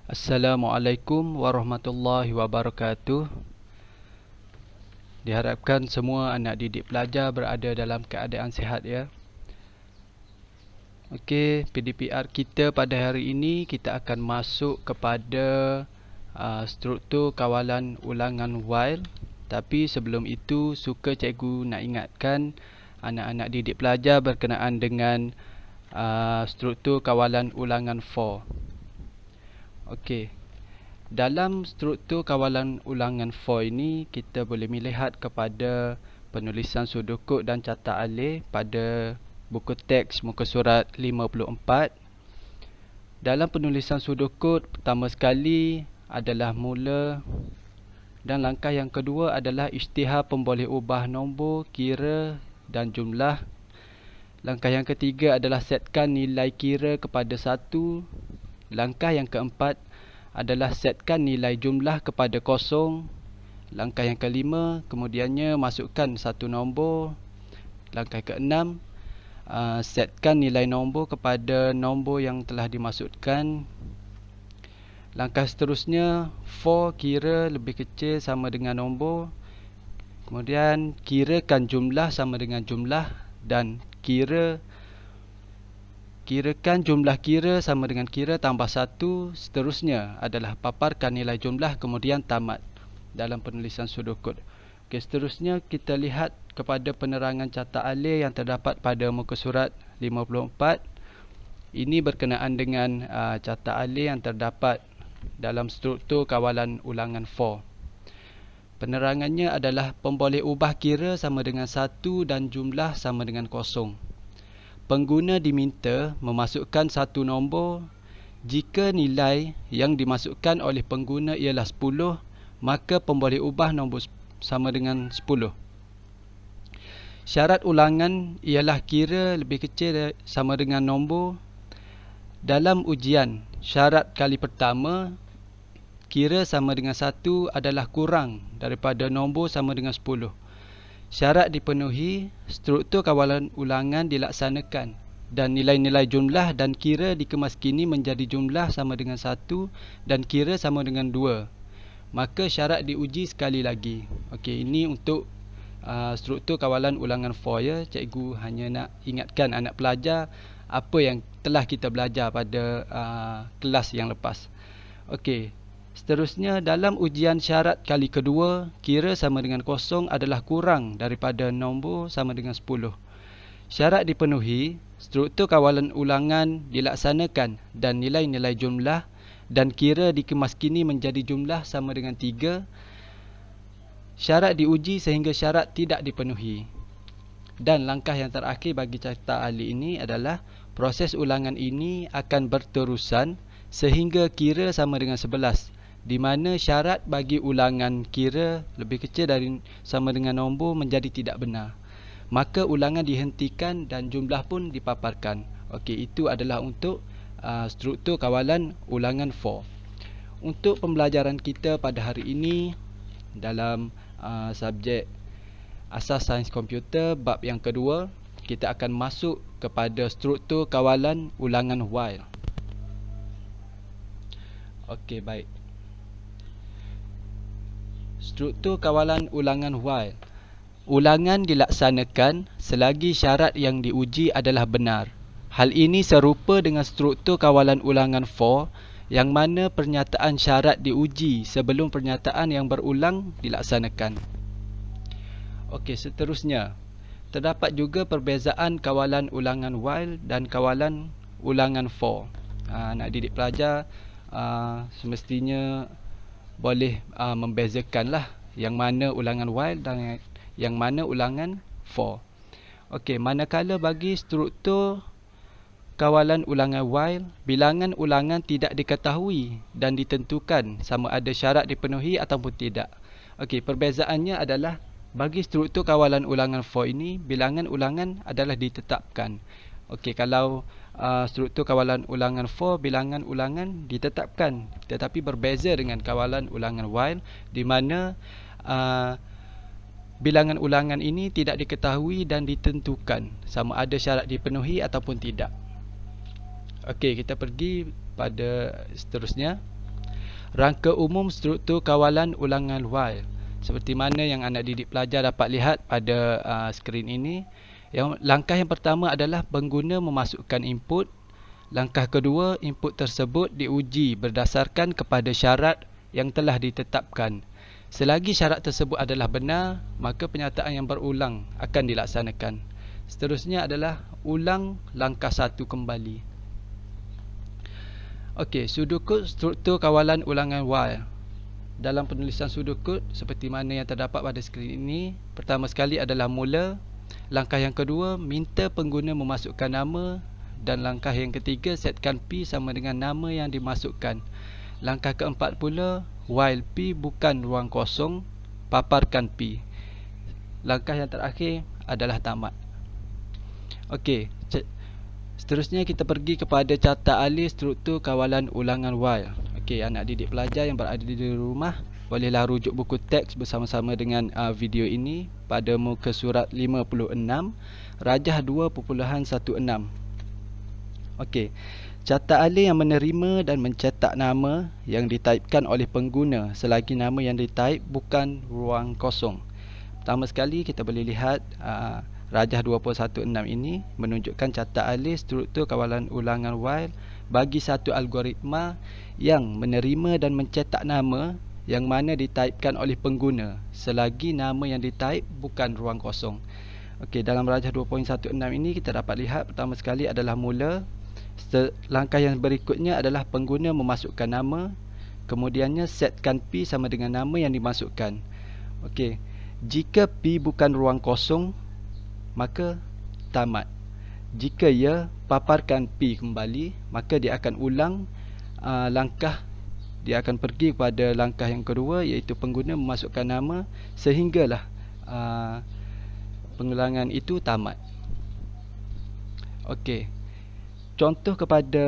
Assalamualaikum warahmatullahi wabarakatuh. Diharapkan semua anak didik pelajar berada dalam keadaan sihat ya. Okey, PDPR kita pada hari ini kita akan masuk kepada struktur kawalan ulangan while. Tapi sebelum itu suka cikgu nak ingatkan anak-anak didik pelajar berkenaan dengan struktur kawalan ulangan for. Okey. Dalam struktur kawalan ulangan for ini kita boleh melihat kepada penulisan sudokod dan catat alih pada buku teks muka surat 54. Dalam penulisan sudokod pertama sekali adalah mula dan langkah yang kedua adalah isytihar pemboleh ubah nombor, kira dan jumlah. Langkah yang ketiga adalah setkan nilai kira kepada 1. Langkah yang keempat adalah setkan nilai jumlah kepada 0. Langkah yang kelima kemudiannya masukkan satu nombor. Langkah keenam setkan nilai nombor kepada nombor yang telah dimasukkan. Langkah seterusnya for kira lebih kecil sama dengan nombor. Kemudian kirakan jumlah sama dengan jumlah dan kirakan jumlah kira sama dengan kira tambah 1. Seterusnya adalah paparkan nilai jumlah kemudian tamat dalam penulisan sudokod. Okey, seterusnya kita lihat kepada penerangan catat alih yang terdapat pada muka surat 54. Ini berkenaan dengan catat alih yang terdapat dalam struktur kawalan ulangan for. Penerangannya adalah pemboleh ubah kira sama dengan 1 dan jumlah sama dengan 0. Pengguna diminta memasukkan satu nombor. Jika nilai yang dimasukkan oleh pengguna ialah 10, maka pemboleh ubah nombor sama dengan 10. Syarat ulangan ialah kira lebih kecil sama dengan nombor. Dalam ujian, syarat kali pertama, kira sama dengan 1 adalah kurang daripada nombor sama dengan 10. Syarat dipenuhi, struktur kawalan ulangan dilaksanakan dan nilai-nilai jumlah dan kira dikemaskini menjadi jumlah sama dengan 1 dan kira sama dengan 2. Maka syarat diuji sekali lagi. Okey, ini untuk struktur kawalan ulangan for ya. Cikgu hanya nak ingatkan anak pelajar apa yang telah kita belajar pada kelas yang lepas. Okey. Seterusnya, dalam ujian syarat kali kedua, kira sama dengan 0 adalah kurang daripada nombor sama dengan 10. Syarat dipenuhi, struktur kawalan ulangan dilaksanakan dan nilai-nilai jumlah dan kira dikemaskini menjadi jumlah sama dengan 3. Syarat diuji sehingga syarat tidak dipenuhi. Dan langkah yang terakhir bagi catat alih ini adalah proses ulangan ini akan berterusan sehingga kira sama dengan 11. Di mana syarat bagi ulangan kira lebih kecil dari sama dengan nombor menjadi tidak benar. Maka ulangan dihentikan dan jumlah pun dipaparkan. Okey, itu adalah untuk struktur kawalan ulangan for. Untuk pembelajaran kita pada hari ini dalam subjek asas sains komputer bab yang kedua, kita akan masuk kepada struktur kawalan ulangan while. Okey, baik. Struktur kawalan ulangan while. Ulangan dilaksanakan selagi syarat yang diuji adalah benar. Hal ini serupa dengan struktur kawalan ulangan for yang mana pernyataan syarat diuji sebelum pernyataan yang berulang dilaksanakan. Okey, seterusnya. Terdapat juga perbezaan kawalan ulangan while dan kawalan ulangan for. Anak didik pelajar semestinya boleh membezakanlah yang mana ulangan while dan yang mana ulangan for. Okey, manakala bagi struktur kawalan ulangan while, bilangan ulangan tidak diketahui dan ditentukan sama ada syarat dipenuhi ataupun tidak. Okey, perbezaannya adalah bagi struktur kawalan ulangan for ini, bilangan ulangan adalah ditetapkan. Okey, kalau struktur kawalan ulangan for, bilangan ulangan ditetapkan, tetapi berbeza dengan kawalan ulangan while di mana bilangan ulangan ini tidak diketahui dan ditentukan sama ada syarat dipenuhi ataupun tidak. Okey, kita pergi pada seterusnya. Rangka umum struktur kawalan ulangan while. Seperti mana yang anak didik pelajar dapat lihat pada skrin ini. Langkah yang pertama adalah pengguna memasukkan input. Langkah kedua, input tersebut diuji berdasarkan kepada syarat yang telah ditetapkan. Selagi syarat tersebut adalah benar, maka penyataan yang berulang akan dilaksanakan. Seterusnya adalah ulang langkah 1 kembali. Okey, sudokod struktur kawalan ulangan while. Dalam penulisan sudokod seperti mana yang terdapat pada skrin ini, pertama sekali adalah mula. Langkah yang kedua, minta pengguna memasukkan nama. Dan langkah yang ketiga, setkan P sama dengan nama yang dimasukkan. Langkah keempat pula, while P bukan ruang kosong, paparkan P. Langkah yang terakhir adalah tamat. Okey, seterusnya kita pergi kepada carta alih struktur kawalan ulangan while. Okey, anak didik pelajar yang berada di rumah bolehlah rujuk buku teks bersama-sama dengan video ini pada muka surat 56, rajah 2.16. Okey, carta alih yang menerima dan mencetak nama yang ditaipkan oleh pengguna selagi nama yang ditaip bukan ruang kosong. Pertama sekali kita boleh lihat rajah 2.16 ini menunjukkan carta alih struktur kawalan ulangan while bagi satu algoritma yang menerima dan mencetak nama yang mana ditaipkan oleh pengguna selagi nama yang ditaip bukan ruang kosong. Okey, dalam rajah 2.16 ini kita dapat lihat pertama sekali adalah mula. Langkah yang berikutnya adalah pengguna memasukkan nama. Kemudiannya setkan P sama dengan nama yang dimasukkan. Okey, jika P bukan ruang kosong, maka tamat. Jika ya, paparkan P kembali, maka dia akan ulang langkah. Dia akan pergi kepada langkah yang kedua, iaitu pengguna memasukkan nama sehinggalah pengulangan itu tamat. Okey, contoh kepada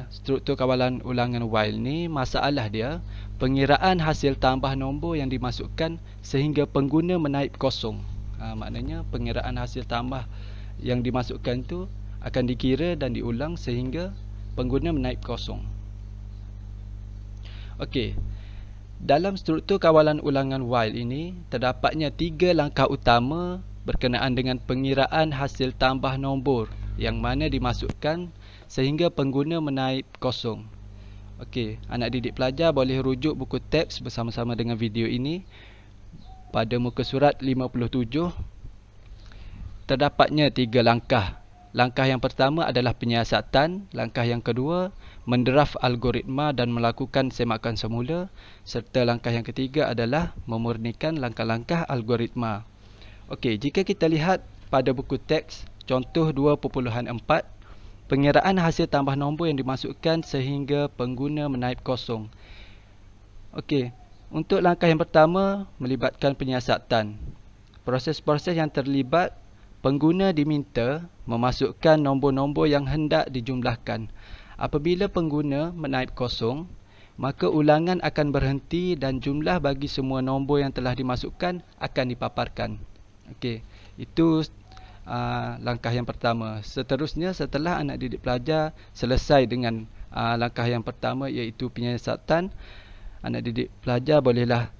struktur kawalan ulangan while ni, masalah dia pengiraan hasil tambah nombor yang dimasukkan sehingga pengguna menaip kosong. Maknanya pengiraan hasil tambah yang dimasukkan tu akan dikira dan diulang sehingga pengguna menaip kosong. Okey, dalam struktur kawalan ulangan while ini terdapatnya 3 langkah utama berkenaan dengan pengiraan hasil tambah nombor yang mana dimasukkan sehingga pengguna menaip kosong. Okey, anak didik pelajar boleh rujuk buku teks bersama-sama dengan video ini pada muka surat 57. Terdapatnya 3 langkah. Langkah yang pertama adalah penyiasatan, langkah yang kedua mendraft algoritma dan melakukan semakan semula, serta langkah yang ketiga adalah memurnikan langkah-langkah algoritma. Okey, jika kita lihat pada buku teks contoh 2.4, pengiraan hasil tambah nombor yang dimasukkan sehingga pengguna menaip kosong. Okey, untuk langkah yang pertama melibatkan penyiasatan. Proses-proses yang terlibat, pengguna diminta memasukkan nombor-nombor yang hendak dijumlahkan. Apabila pengguna menaip kosong, maka ulangan akan berhenti dan jumlah bagi semua nombor yang telah dimasukkan akan dipaparkan. Okey, itu langkah yang pertama. Seterusnya, setelah anak didik pelajar selesai dengan langkah yang pertama iaitu penyiasatan, anak didik pelajar bolehlah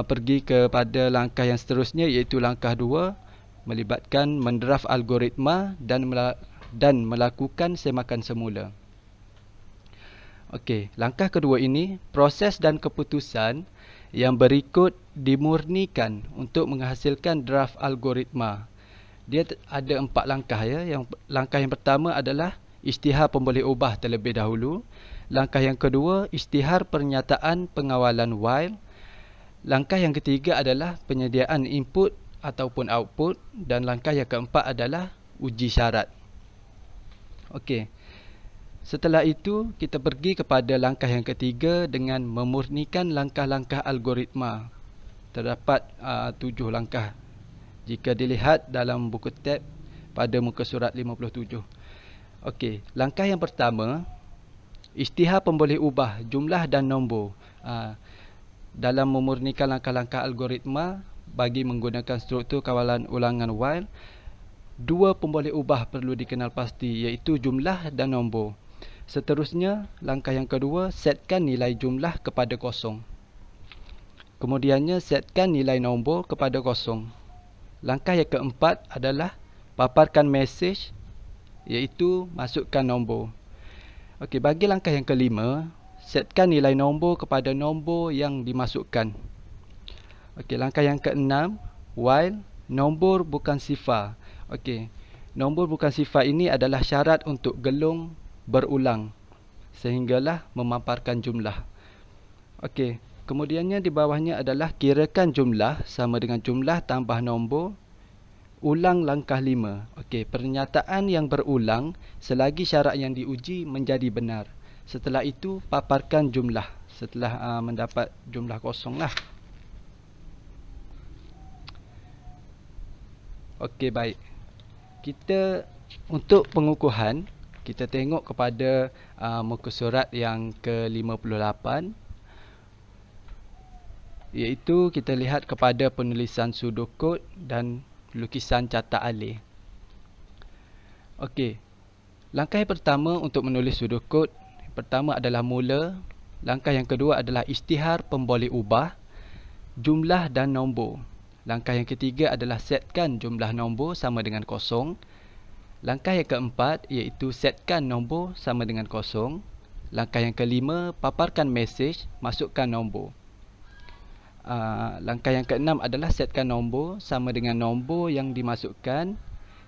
pergi kepada langkah yang seterusnya iaitu langkah 2, melibatkan mendraft algoritma dan melakukan semakan semula. Okey, langkah kedua ini, proses dan keputusan yang berikut dimurnikan untuk menghasilkan draft algoritma. Dia ada 4 langkah ya. Langkah yang pertama adalah isytihar pemboleh ubah terlebih dahulu. Langkah yang kedua, isytihar pernyataan pengawalan while. Langkah yang ketiga adalah penyediaan input ataupun output, dan langkah yang keempat adalah uji syarat. Okey. Setelah itu kita pergi kepada langkah yang ketiga dengan memurnikan langkah-langkah algoritma. Terdapat 7 langkah jika dilihat dalam buku tab pada muka surat 57. Okey, langkah yang pertama, isytihar pemboleh ubah jumlah dan nombor. Dalam memurnikan langkah-langkah algoritma bagi menggunakan struktur kawalan ulangan while, 2 pemboleh ubah perlu dikenal pasti iaitu jumlah dan nombor. Seterusnya, langkah yang kedua, setkan nilai jumlah kepada kosong. Kemudiannya, setkan nilai nombor kepada kosong. Langkah yang keempat adalah paparkan mesej, iaitu masukkan nombor. Okey, bagi langkah yang kelima, setkan nilai nombor kepada nombor yang dimasukkan. Okey, langkah yang keenam, while nombor bukan sifar. Okey, nombor bukan sifar ini adalah syarat untuk gelung berulang sehinggalah memaparkan jumlah. Okey, kemudiannya di bawahnya adalah kirakan jumlah sama dengan jumlah tambah nombor. Ulang langkah 5. Okey, pernyataan yang berulang selagi syarat yang diuji menjadi benar. Setelah itu paparkan jumlah setelah mendapat jumlah kosong lah. Okey, baik. Kita untuk pengukuhan, kita tengok kepada muka surat yang ke-58, iaitu kita lihat kepada penulisan sudokod dan lukisan catak alih. Okey, langkah yang pertama untuk menulis sudokod, pertama adalah mula. Langkah yang kedua adalah isytihar pemboleh ubah, jumlah dan nombor. Langkah yang ketiga adalah setkan jumlah nombor sama dengan kosong. Langkah yang keempat iaitu setkan nombor sama dengan kosong. Langkah yang kelima, paparkan mesej, masukkan nombor. Langkah yang keenam adalah setkan nombor sama dengan nombor yang dimasukkan.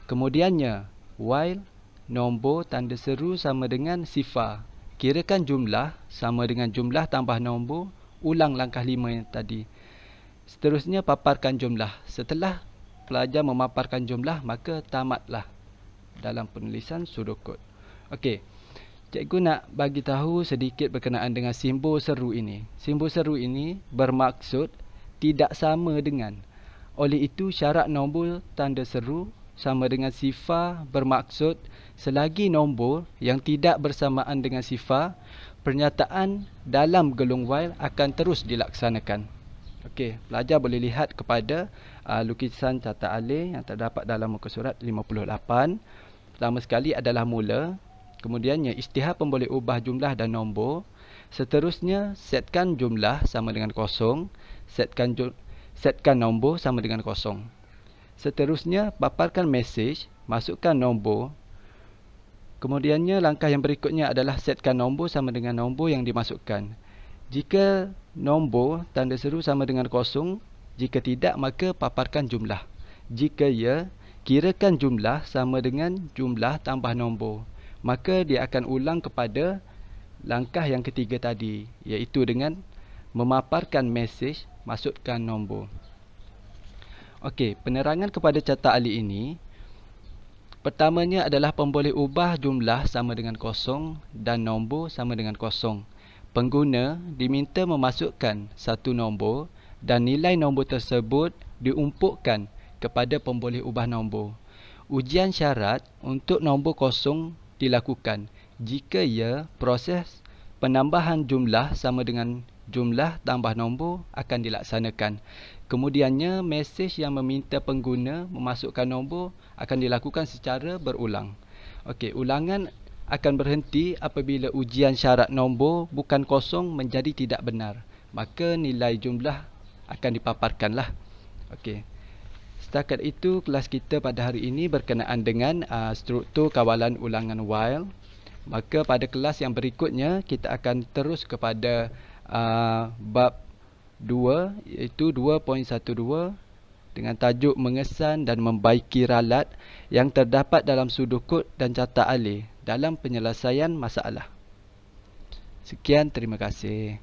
Kemudiannya, while nombor tanda seru sama dengan sifar. Kirakan jumlah sama dengan jumlah tambah nombor. Ulang langkah 5 yang tadi. Seterusnya, paparkan jumlah. Setelah pelajar memaparkan jumlah, maka tamatlah dalam penulisan sudokod. Okey, cikgu nak bagi tahu sedikit berkenaan dengan simbol seru ini. Simbol seru ini bermaksud tidak sama dengan. Oleh itu, syarat nombor tanda seru sama dengan sifar bermaksud selagi nombor yang tidak bersamaan dengan sifar, pernyataan dalam gelung while akan terus dilaksanakan. Okey, pelajar boleh lihat kepada lukisan catak alih yang terdapat dalam muka surat 58. Pertama sekali adalah mula. Kemudiannya isytihar pemboleh ubah jumlah dan nombor. Seterusnya setkan jumlah sama dengan kosong. Setkan nombor sama dengan kosong. Seterusnya paparkan mesej, masukkan nombor. Kemudiannya langkah yang berikutnya adalah setkan nombor sama dengan nombor yang dimasukkan. Jika nombor tanda seru sama dengan kosong, jika tidak maka paparkan jumlah. Jika ya, kirakan jumlah sama dengan jumlah tambah nombor. Maka dia akan ulang kepada langkah yang ketiga tadi, iaitu dengan memaparkan mesej, masukkan nombor. Okey, penerangan kepada catak alih ini, pertamanya adalah pemboleh ubah jumlah sama dengan kosong dan nombor sama dengan kosong. Pengguna diminta memasukkan satu nombor dan nilai nombor tersebut diumpukkan kepada pemboleh ubah nombor. Ujian syarat untuk nombor kosong dilakukan. Jika ya, proses penambahan jumlah sama dengan jumlah tambah nombor akan dilaksanakan. Kemudiannya, mesej yang meminta pengguna memasukkan nombor akan dilakukan secara berulang. Okey, ulangan akan berhenti apabila ujian syarat nombor bukan kosong menjadi tidak benar. Maka nilai jumlah akan dipaparkanlah. Okey. Setakat itu kelas kita pada hari ini berkenaan dengan struktur kawalan ulangan while. Maka pada kelas yang berikutnya kita akan terus kepada bab 2 iaitu 2.12 dengan tajuk mengesan dan membaiki ralat yang terdapat dalam sudokod dan catak alih dalam penyelesaian masalah. Sekian, terima kasih.